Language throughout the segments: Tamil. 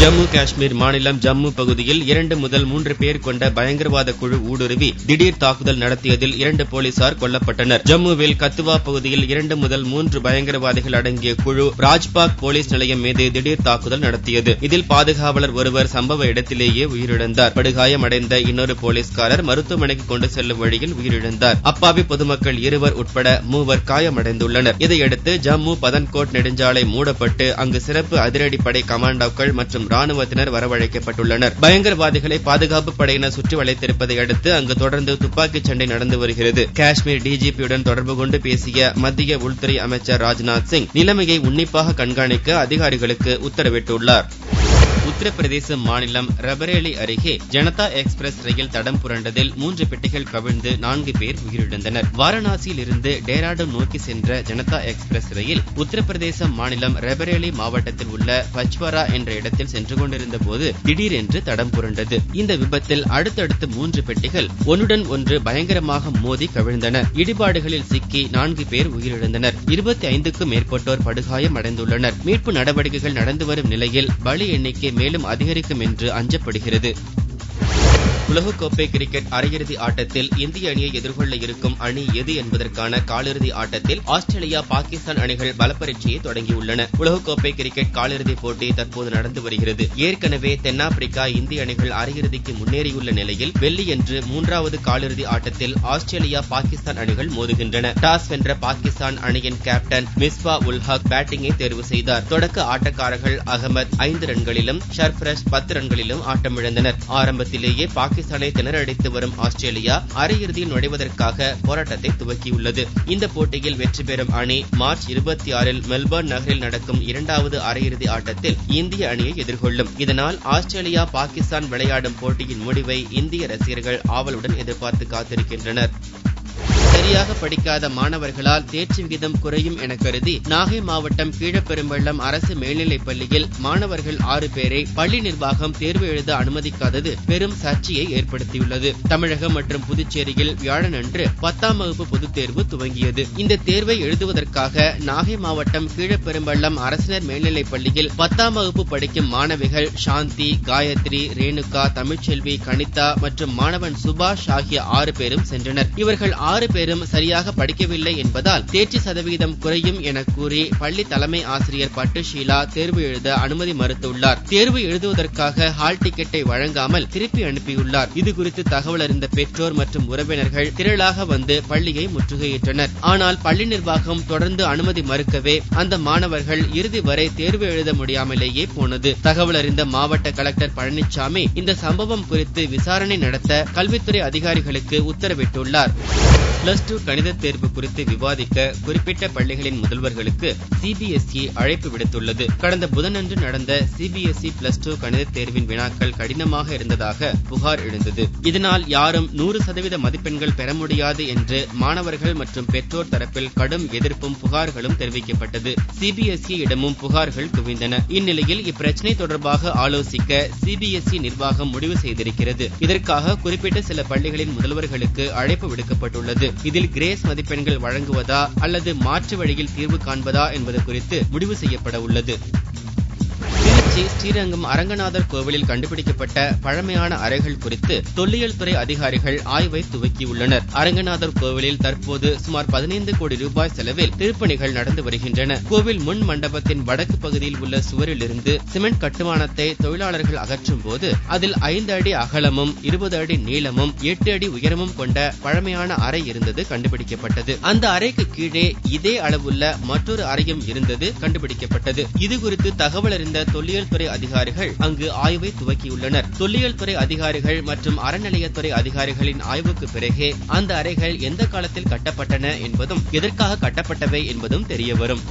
ஜம்மு காஷ்மீர் மாநிலம் ஜம்மு பகுதியில் 2 முதல் 3 பேர் கொண்ட பயங்கரவாத குழு ஊடுருவி திடீர் தாக்குதல் நடத்தியதில் 2 போலீசார் கொல்லப்பட்டனர். ஜம்முவில் கத்துவா பகுதியில் 2 முதல் 3 பயங்கரவாதிகள் அடங்கிய குழு ராஜ்பாக் போலீஸ் நிலையம் மீது திடீர் தாக்குதல் நடத்தியது. இதில் பாதுகாவலர் ஒருவர் சம்பவ இடத்திலேயே உயிரிழந்தார். படுகாயமடைந்த இன்னொரு போலீஸ்காரர் மருத்துவமனைக்கு கொண்டு செல்லும் வழியில் உயிரிழந்தார். அப்பாவி பொதுமக்கள் 2 உட்பட 3 காயமடைந்துள்ளனர். இதையடுத்து ஜம்மு பதன்கோட் நெடுஞ்சாலை மூடப்பட்டு அங்கு சிறப்பு அதிரடிப்படை கமாண்டோக்கள் மற்றும் ராணுவத்தினர் வரவழைக்கப்பட்டுள்ளனர். பயங்கரவாதிகளை பாதுகாப்பு படையினர் சுற்றி வளைத்திருப்பதை அடுத்து அங்கு தொடர்ந்து துப்பாக்கிச் சண்டை நடந்து வருகிறது. காஷ்மீர் டிஜிபியுடன் தொடர்பு கொண்டு பேசிய மத்திய உள்துறை அமைச்சர் ராஜ்நாத் சிங் நிலைமையை உன்னிப்பாக கண்காணிக்க அதிகாரிகளுக்கு உத்தரவிட்டுள்ளார். உத்தரப்பிரதேச மாநிலம் ரபரேலி அருகே ஜனதா எக்ஸ்பிரஸ் ரயில் தடம் புரண்டதில் 3 பெட்டிகள் கவிழ்ந்து 4 பேர் உயிரிழந்தனர். வாரணாசியில் இருந்து டேராடூன் நோக்கி சென்ற ஜனதா எக்ஸ்பிரஸ் ரயில் உத்தரப்பிரதேச மாநிலம் ரபரேலி மாவட்டத்தில் உள்ள பச்வரா என்ற இடத்தில் சென்று கொண்டிருந்த போது திடீரென்று தடம் புரண்டது. இந்த விபத்தில் அடுத்தடுத்து 3 பெட்டிகள் ஒன்றுடன் ஒன்று பயங்கரமாக மோதி கவிழ்ந்தன. இடிபாடுகளில் சிக்கி 4 பேர் உயிரிழந்தனர். 25க்கும் மேற்பட்டோர் படுகாயம் அடைந்துள்ளனர். மீட்பு நடவடிக்கைகள் நடந்து வரும் நிலையில் பலி எண்ணிக்கை மேலும் அதிகரிக்கும் என்று அஞ்சப்படுகிறது. உலகக்கோப்பை கிரிக்கெட் அரையிறுதி ஆட்டத்தில் இந்திய அணியை எதிர்கொள்ள இருக்கும் அணி எது என்பதற்கான காலிறுதி ஆட்டத்தில் ஆஸ்திரேலியா பாகிஸ்தான் அணிகள் பலப்பரீட்சையை தொடங்கியுள்ளன. உலகக்கோப்பை கிரிக்கெட் காலிறுதிப் போட்டி தற்போது நடந்து வருகிறது. ஏற்கனவே தென்னாப்பிரிக்கா இந்திய அணிகள் அரையிறுதிக்கு முன்னேறியுள்ள நிலையில் வெள்ளியன்று 3வது காலிறுதி ஆட்டத்தில் ஆஸ்திரேலியா பாகிஸ்தான் அணிகள் மோதுகின்றன. டாஸ் வென்ற பாகிஸ்தான் அணியின் கேப்டன் மிஸ்பா உல் ஹக் பேட்டிங்கை தேர்வு செய்தார். தொடக்க ஆட்டக்காரர்கள் அகமது 5 ரன்களிலும் ஷர்ஃப்ரஷ் 10 ரன்களிலும் ஆட்டமிழந்தனர். ஆரம்பத்திலேயே பாகிஸ்தானை திணறடித்து வரும் ஆஸ்திரேலியா அரையிறுதியில் நுழைவதற்காக போராட்டத்தை துவக்கியுள்ளது. இந்த போட்டியில் வெற்றி பெறும் அணி மார்ச் 26 மெல்பர்ன் நகரில் நடக்கும் 2வது அரையிறுதி ஆட்டத்தில் இந்திய அணியை எதிர்கொள்ளும். இதனால் ஆஸ்திரேலியா பாகிஸ்தான் விளையாடும் போட்டியின் முடிவை இந்திய ரசிகர்கள் ஆவலுடன் எதிர்பார்த்து காத்திருக்கின்றனர். சரியாக படிக்காத மாணவர்களால் தேர்ச்சி விகிதம் குறையும் என கருதி நாகை மாவட்டம் கீழப்பெரும்பள்ளம் அரசு மேல்நிலைப் பள்ளியில் மாணவர்கள் 6 பேரை பள்ளி நிர்வாகம் தேர்வு எழுத அனுமதிக்காதது பெரும் சர்ச்சையை ஏற்படுத்தியுள்ளது. தமிழகம் மற்றும் புதுச்சேரியில் வியாழனன்று 10ஆம் வகுப்பு பொதுத் தேர்வு துவங்கியது. இந்த தேர்வை எழுதுவதற்காக நாகை மாவட்டம் கீழப்பெரும்பள்ளம் அரசினர் மேல்நிலைப் பள்ளியில் 10ஆம் வகுப்பு படிக்கும் மாணவிகள் சாந்தி, காயத்ரி, ரேணுகா, தமிழ்ச்செல்வி, கணிதா மற்றும் மாணவன் சுபாஷ் ஆகிய 6 பேரும் சென்றனர். இவர்கள் 6 பேரும் சரியாக படிக்கவில்லை என்பதால் தேர்ச்சி சதவீதம் குறையும் என கூறி பள்ளி தலைமை ஆசிரியர் பட்டுஷீலா தேர்வு எழுத அனுமதி மறுத்துள்ளார். தேர்வு எழுதுவதற்காக ஹால் டிக்கெட்டை வழங்காமல் திருப்பி அனுப்பியுள்ளார். இதுகுறித்து தகவல் அறிந்த பெற்றோர் மற்றும் உறவினர்கள் திரளாக வந்து பள்ளியை முற்றுகையிட்டனர். ஆனால் பள்ளி நிர்வாகம் தொடர்ந்து அனுமதி மறுக்கவே அந்த மாணவர்கள் இறுதி வரை தேர்வு எழுத முடியாமலேயே போனது. தகவல் அறிந்த மாவட்ட கலெக்டர் பழனிசாமி இந்த சம்பவம் குறித்து விசாரணை நடத்த கல்வித்துறை அதிகாரிகளுக்கு உத்தரவிட்டுள்ளார். +2 கணித தேர்வு குறித்து விவாதிக்க குறிப்பிட்ட பள்ளிகளின் முதல்வர்களுக்கு சிபிஎஸ்இ அழைப்பு விடுத்துள்ளது. கடந்த புதனன்று நடந்த சிபிஎஸ்இ +2 கணித தேர்வின் வினாக்கள் கடினமாக இருந்ததாக புகார் எழுந்தது. இதனால் யாரும் 100% மதிப்பெண்கள் பெற முடியாது என்று மாணவர்கள் மற்றும் பெற்றோர் தரப்பில் கடும் எதிர்ப்பும் புகார்களும் தெரிவிக்கப்பட்டது. சிபிஎஸ்இ இடமும் புகார்கள் குவிந்தன. இந்நிலையில் இப்பிரச்சினை தொடர்பாக ஆலோசிக்க சிபிஎஸ்இ நிர்வாகம் முடிவு செய்திருக்கிறது. இதற்காக குறிப்பிட்ட சில பள்ளிகளின் முதல்வர்களுக்கு அழைப்பு விடுக்கப்பட்டுள்ளது. இதில் கிரேஸ் மதிப்பெண்கள் வழங்குவதா அல்லது மாற்று வழியில் தீர்வு காண்பதா என்பது குறித்து முடிவு செய்யப்பட உள்ளது. திருச்சி ஸ்ரீரங்கம் அரங்கநாதர் கோவிலில் கண்டுபிடிக்கப்பட்ட பழமையான அறைகள் குறித்து தொல்லியல் துறை அதிகாரிகள் ஆய்வை துவக்கியுள்ளனர். அரங்கநாதர் கோவிலில் தற்போது சுமார் 15 கோடி ரூபாய் செலவில் திருப்பணிகள் நடந்து வருகின்றன. கோவில் முன் மண்டபத்தின் வடக்கு பகுதியில் உள்ள சுவரில் இருந்து சிமெண்ட் கட்டுமானத்தை தொழிலாளர்கள் அகற்றும் போது அதில் 5 அடி அகலமும் 20 அடி நீளமும் 8 அடி உயரமும் கொண்ட பழமையான அறை இருந்தது கண்டுபிடிக்கப்பட்டது. அந்த அறைக்கு கீழே இதே அளவுள்ள மற்றொரு அறையும் இருந்தது கண்டுபிடிக்கப்பட்டது. இதுகுறித்து தகவல் அறிந்த தொல்லியல் துறை அதிகாரிகள் அங்கு ஆய்வை துவக்கியுள்ளனர். தொல்லியல் துறை அதிகாரிகள் மற்றும் அறநிலையத்துறை அதிகாரிகளின் ஆய்வுக்கு பிறகே அந்த அறைகள் எந்த காலத்தில் கட்டப்பட்டன என்பதும் எதற்காக கட்டப்பட்டவை என்பதும் தெரியவரும்.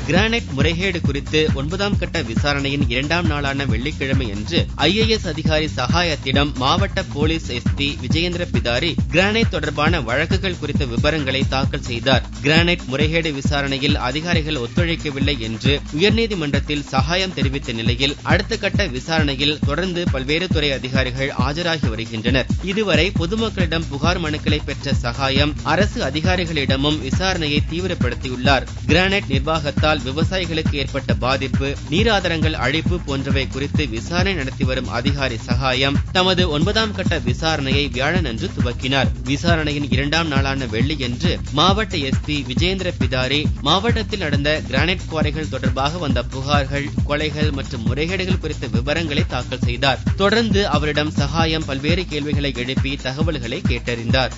கிரானைட் முறைகேடு குறித்து 9ஆம் கட்ட விசாரணையின் 2ஆம் நாளான வெள்ளிக்கிழமை அன்று IAS அதிகாரி சகாயத்திடம் மாவட்ட police SP Vijayendra Bidari granite தொடர்பான வழக்குகள் குறித்த விவரங்களை தாக்கல் செய்தார். கிரானைட் முறைகேடு விசாரணையில் அதிகாரிகள் ஒத்துழைக்கவில்லை என்று உயர்நீதிமன்றத்தில் சகாயம் தெரிவித்த நிலையில் அடுத்த கட்ட விசாரணையில் தொடர்ந்து பல்வேறு துறை அதிகாரிகள் ஆஜராகி வருகின்றனர். இதுவரை பொதுமக்களிடம் புகார் மனுக்களை பெற்ற சகாயம் அரசு அதிகாரிகளிடமும் விசாரணையை தீவிரப்படுத்தியுள்ளார். கிரானைட் நிர்வாகத்தால் புயலால் விவசாயிகளுக்கு ஏற்பட்ட பாதிப்பு, நீராதாரங்கள் அழிப்பு போன்றவை குறித்து விசாரணை நடத்தி வரும் அதிகாரி சகாயம் தமது 9ஆம் கட்ட விசாரணையை வியாழனன்று துவக்கினார். விசாரணையின் 2ஆம் நாளான வெள்ளியன்று மாவட்ட எஸ்பி விஜேந்திர பிதாரி மாவட்டத்தில் நடந்த கிரானைட் குவாரிகள் தொடர்பாக வந்த புகார்கள், கொலைகள் மற்றும் முறைகேடுகள் குறித்த விவரங்களை தாக்கல் செய்தார். தொடர்ந்து அவரிடம் சகாயம் பல்வேறு கேள்விகளை எழுப்பி தகவல்களை கேட்டறிந்தார்.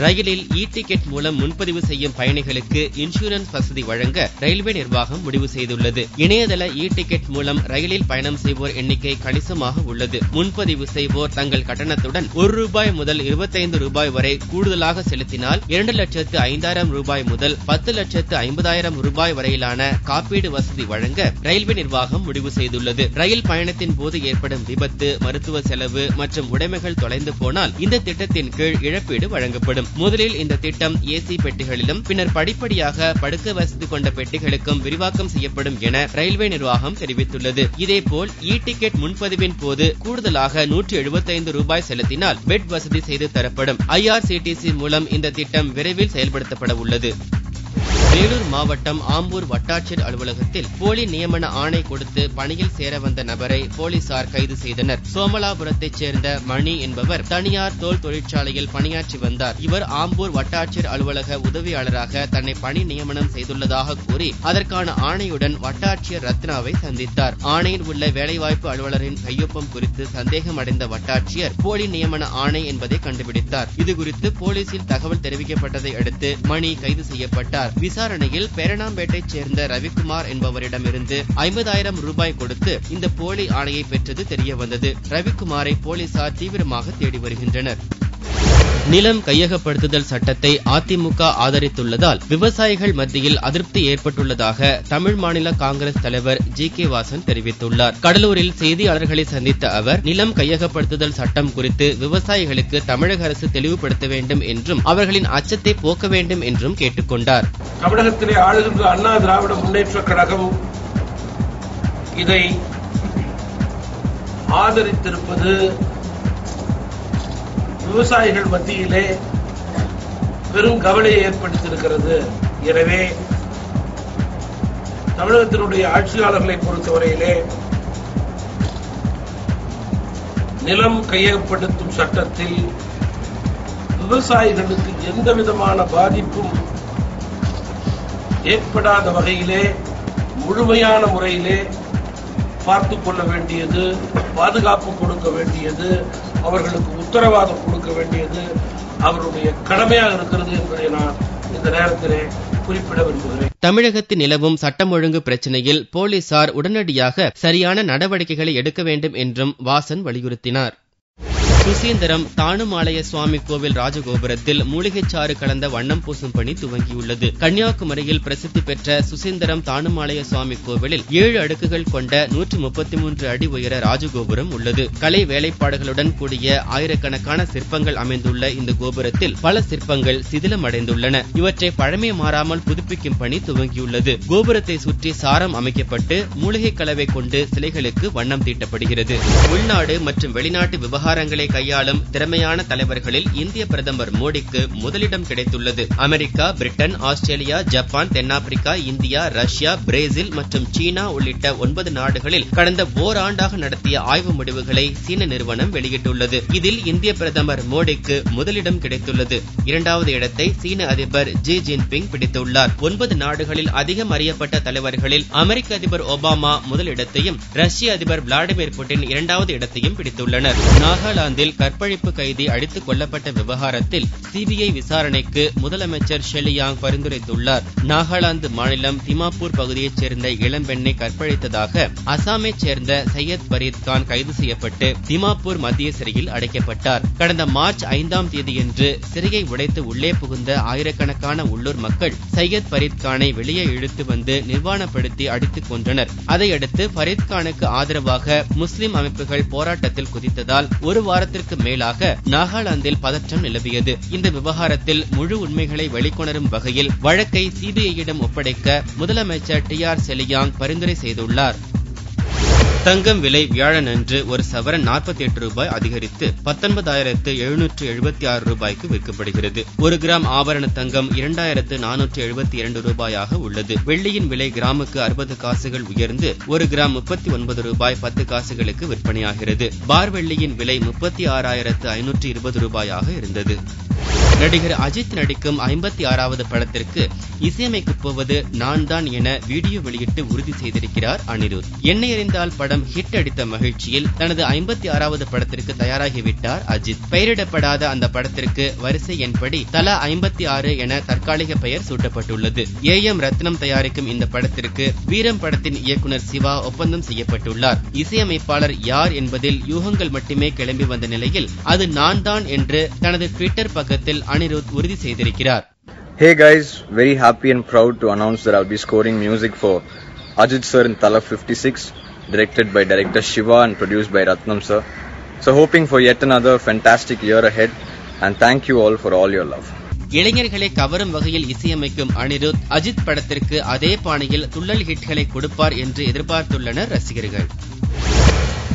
ரயிலில் டிக்கெட் மூலம் முன்பதிவு செய்யும் பயணிகளுக்கு இன்சூரன்ஸ் வசதி வழங்க ரயில்வே நிர்வாகம் முடிவு செய்துள்ளது. இணையதள டிக்கெட் மூலம் ரயிலில் பயணம் செய்வோர் எண்ணிக்கை கணிசமாக உள்ளது. முன்பதிவு செய்வோர் தங்கள் கட்டணத்துடன் ₹1 முதல் ₹25 வரை கூடுதலாக செலுத்தினால் 2,05,000 முதல் ₹10,50,000 வரையிலான காப்பீடு வசதி வழங்க ரயில்வே நிர்வாகம் முடிவு செய்துள்ளது. ரயில் பயணத்தின் போது ஏற்படும் விபத்து, மருத்துவ செலவு மற்றும் உடைமைகள் தொலைந்து போனால் இந்த திட்டத்தின் கீழ் இழப்பீடு வழங்கப்படும். முதலில் இந்த திட்டம் ஏசி பெட்டிகளிலும் பின்னர் படிப்படியாக படுக்க வசதி கொண்ட பெட்டிகளுக்கும் விரிவாக்கம் செய்யப்படும் என ரயில்வே நிர்வாகம் தெரிவித்துள்ளது. இதேபோல் டிக்கெட் முன்பதிவின் போது கூடுதலாக ₹175 செலுத்தினால் பெட் வசதி செய்து தரப்படும். IRCTC மூலம் இந்த திட்டம் விரைவில் செயல்படுத்தப்பட உள்ளது. வேலூர் மாவட்டம் ஆம்பூர் வட்டாட்சியர் அலுவலகத்தில் போலி நியமன ஆணை கொடுத்து பணியில் சேர வந்த நபரை போலீசார் கைது செய்தனர். சோமலாபுரத்தைச் சேர்ந்த மணி என்பவர் தனியார் தோல் தொழிற்சாலையில் பணியாற்றி வந்தார். இவர் ஆம்பூர் வட்டாட்சியர் அலுவலக உதவியாளராக தன்னை பணி நியமனம் செய்துள்ளதாக கூறி அதற்கான ஆணையுடன் வட்டாட்சியர் ரத்னாவை சந்தித்தார். ஆணையில் உள்ள வேலைவாய்ப்பு அலுவலரின் கையொப்பம் குறித்து சந்தேகம் அடைந்த வட்டாட்சியர் போலி நியமன ஆணை என்பதை கண்டுபிடித்தார். இதுகுறித்து போலீசில் தகவல் தெரிவிக்கப்பட்டதை அடுத்து மணி கைது செய்யப்பட்டார். விசாரணையில் பேரணாம்பேட்டைச் சேர்ந்த ரவிக்குமார் என்பவரிடமிருந்து ₹50,000 கொடுத்து இந்த போலி ஆணையை பெற்றது தெரியவந்தது. ரவிக்குமாரை போலீசார் தீவிரமாக தேடி வருகின்றனர். நிலம் கையகப்படுத்துதல் சட்டத்தை அதிமுக ஆதரித்துள்ளதால் விவசாயிகள் மத்தியில் அதிருப்தி ஏற்பட்டுள்ளதாக தமிழ் மாநில காங்கிரஸ் தலைவர் GK வாசன் தெரிவித்துள்ளார். கடலூரில் செய்தியாளர்களை சந்தித்த அவர், நிலம் கையகப்படுத்துதல் சட்டம் குறித்து விவசாயிகளுக்கு தமிழக அரசு தெளிவுபடுத்த வேண்டும் என்றும் அவர்களின் அச்சத்தை போக்க வேண்டும் என்றும் கேட்டுக் கொண்டார். தமிழகத்திலே ஆளுகின்ற அண்ணா திராவிட முன்னேற்றக் கழகம் இதை ஆதரித்திருப்பது விவசாயிகள் மத்தியிலே பெரும் கவலையை ஏற்படுத்தியிருக்கிறது. எனவே தமிழகத்தினுடைய ஆட்சியாளர்களை பொறுத்தவரையிலே நிலம் கையகப்படுத்தும் சட்டத்தில் விவசாயிகளுக்கு எந்த விதமான பாதிப்பும் ஏற்படாத வகையிலே முழுமையான முறையிலே பார்த்துக் கொள்ள வேண்டியது, பாதுகாப்பு கொடுக்க வேண்டியது, அவர்களுக்கு உத்தரவாதம் கொடுக்க வேண்டியது அவருடைய கடமையாக இருக்கிறது என்பதை நான் இந்த நேரத்திலே குறிப்பிட விரும்புகிறேன். தமிழகத்தில் நிலவும் சட்டம் ஒழுங்கு பிரச்சினையில் போலீசார் உடனடியாக சரியான நடவடிக்கைகளை எடுக்க வேண்டும் என்றும் வாசன் வலியுறுத்தினார். சுசீந்திரம் தானுமாலய சுவாமி கோவில் ராஜகோபுரத்தில் மூலிகைச்சாறு கலந்த வண்ணம் பூசும் பணி துவங்கியுள்ளது. கன்னியாகுமரியில் பிரசித்தி பெற்ற சுசீந்திரம் தானுமாலய சுவாமி கோவிலில் 7 அடுக்குகள் கொண்ட 133 அடி உயர ராஜகோபுரம் உள்ளது. கலை வேலைப்பாடுகளுடன் கூடிய ஆயிரக்கணக்கான சிற்பங்கள் அமைந்துள்ள இந்த கோபுரத்தில் பல சிற்பங்கள் சிதிலமடைந்துள்ளன. இவற்றை பழமை மாறாமல் புதுப்பிக்கும் பணி துவங்கியுள்ளது. கோபுரத்தை சுற்றி சாரம் அமைக்கப்பட்டு மூலிகை கலவை கொண்டு சிலைகளுக்கு வண்ணம் தீட்டப்படுகிறது. உள்நாடு மற்றும் வெளிநாட்டு விவகாரங்களை கையாளும் திறமையான தலைவர்களில் இந்திய பிரதமர் மோடிக்கு முதலிடம் கிடைத்துள்ளது. அமெரிக்கா, பிரிட்டன், ஆஸ்திரேலியா, ஜப்பான், தென்னாப்பிரிக்கா, இந்தியா, ரஷ்யா, பிரேசில் மற்றும் சீனா உள்ளிட்ட 9 நாடுகளில் கடந்த ஓராண்டாக நடத்திய ஆய்வு முடிவுகளை சீன நிறுவனம் வெளியிட்டுள்ளது. இதில் இந்திய பிரதமர் மோடிக்கு முதலிடம் கிடைத்துள்ளது. 2வது இடத்தை சீன அதிபர் ஜி ஜின்பிங் பிடித்துள்ளார். 9 நாடுகளில் அதிகம் அறியப்பட்ட தலைவர்களில் அமெரிக்க அதிபர் ஒபாமா முதலிடத்தையும் ரஷ்ய அதிபர் விளாடிமிர் புட்டின் 2வது இடத்தையும் பிடித்துள்ளனர். நாகாலாந்தில் கற்பழிப்பு கைதி அடித்துக் கொல்லப்பட்ட விவகாரத்தில் சிபிஐ விசாரணைக்கு முதலமைச்சர் ஷெலியாங் பரிந்துரைத்துள்ளார். நாகாலாந்து மாநிலம் திமாப்பூர் பகுதியைச் சேர்ந்த இளம்பெண்ணை கற்பழித்ததாக அசாமைச் சேர்ந்த சையத் பரீத் கான் கைது செய்யப்பட்டு திமாப்பூர் மத்திய சிறையில் அடைக்கப்பட்டார். கடந்த மார்ச் 5ஆம் தேதியன்று சிறையை உடைத்து உள்ளே புகுந்த ஆயிரக்கணக்கான உள்ளூர் மக்கள் சையத் பரீத் கானை வெளியே இழுத்து வந்து நிர்வாணப்படுத்தி அடித்துக் கொன்றனர். அதையடுத்து பரீத் கானுக்கு ஆதரவாக முஸ்லிம் அமைப்புகள் போராட்டத்தில் குதித்ததால் ஒரு வாரத்திற்கு மேலாக நாகாலாந்தில் பதற்றம் நிலவியது. இந்த விவகாரத்தில் முழு உண்மைகளை வெளிக்கொணரும் வகையில் வழக்கை சிபிஐயிடம் ஒப்படைக்க முதலமைச்சர் TR ஷெலியாங் பரிந்துரை செய்துள்ளார். தங்கம் விலை வியாழனன்று ஒரு சவரன் 48 ரூபாய் அதிகரித்து 19,776 ரூபாய்க்கு விற்கப்படுகிறது. ஒரு கிராம் ஆபரண தங்கம் 2,472 ரூபாயாக உள்ளது. வெள்ளியின் விலை கிராமுக்கு 60 காசுகள் உயர்ந்து ஒரு கிராம் 39 ரூபாய் 10 காசுகளுக்கு விற்பனையாகிறது. பார் வெள்ளியின் விலை 36,520 ரூபாயாக இருந்தது. நடிகர் அஜித் நடிக்கும் 56வது படத்திற்கு இசையமைக்கப் போவது நான் தான் என வீடியோ வெளியிட்டு உறுதி செய்திருக்கிறார் அனிருத். என்னை அறிந்தால் படம் ஹிட் அடித்த மகிழ்ச்சியில் தனது 56வது படத்திற்கு தயாராகிவிட்டார் அஜித். பெயரிடப்படாத அந்த படத்திற்கு வரிசை எண்படி தலா 56 என தற்காலிக பெயர் சூட்டப்பட்டுள்ளது. AM ரத்னம் தயாரிக்கும் இந்த படத்திற்கு வீரம் படத்தின் இயக்குனர் சிவா ஒப்பந்தம் செய்யப்பட்டுள்ளார். இசையமைப்பாளர் யார் என்பதில் யூகங்கள் மட்டுமே கிளம்பி வந்த நிலையில் அது நான் தான் என்று தனது ட்விட்டர் பக்கத்தில் அனிருத் உறுதி செய்திருக்கிறார். Hey guys, very happy and proud to announce that I'll be scoring music for Ajit sir in Tala 56, directed by director Shiva and produced by Ratnam sir. So hoping for yet another fantastic year ahead and thank you all for all your love. இளைஞர்களை கவரும் வகையில் இசையமைக்கும் அனிருத் அஜித் படத்திற்கு அதே பாணியில் துள்ளல் ஹிட்களை கொடுப்பார் என்று எதிர்பார்த்துள்ளனர் ரசிகர்கள்.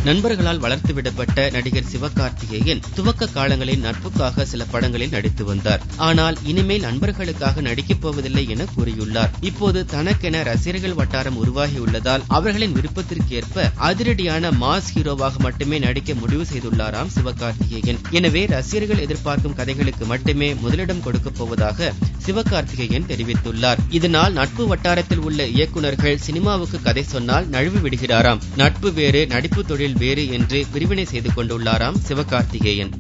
நண்பர்களால் வளர்த்துவிடப்பட்ட நடிகர் சிவகார்த்திகேயன் துவக்க காலங்களில் நட்புக்காக சில படங்களில் நடித்து வந்தார். ஆனால் இனிமேல் நண்பர்களுக்காக நடிக்கப் போவதில்லை என கூறியுள்ளார். இப்போது தனக்கென ரசிகர்கள் வட்டாரம் உருவாகியுள்ளதால் அவர்களின் விருப்பத்திற்கேற்ப அதிரடியான மாஸ் ஹீரோவாக மட்டுமே நடிக்க முடிவு செய்துள்ளாராம் சிவகார்த்திகேயன். எனவே ரசிகர்கள் எதிர்பார்க்கும் கதைகளுக்கு மட்டுமே முதலிடம் கொடுக்கப் போவதாக சிவகார்த்திகேயன் தெரிவித்துள்ளார். இதனால் நட்பு வட்டாரத்தில் உள்ள இயக்குநர்கள் சினிமாவுக்கு கதை சொன்னால் நழுவி விடுகிறாராம். நட்பு வேறு, நடிப்பு தொழில் வேறு என்று பிரிவினை செய்து கொண்டுள்ளாராம் சிவகார்த்திகேயன்.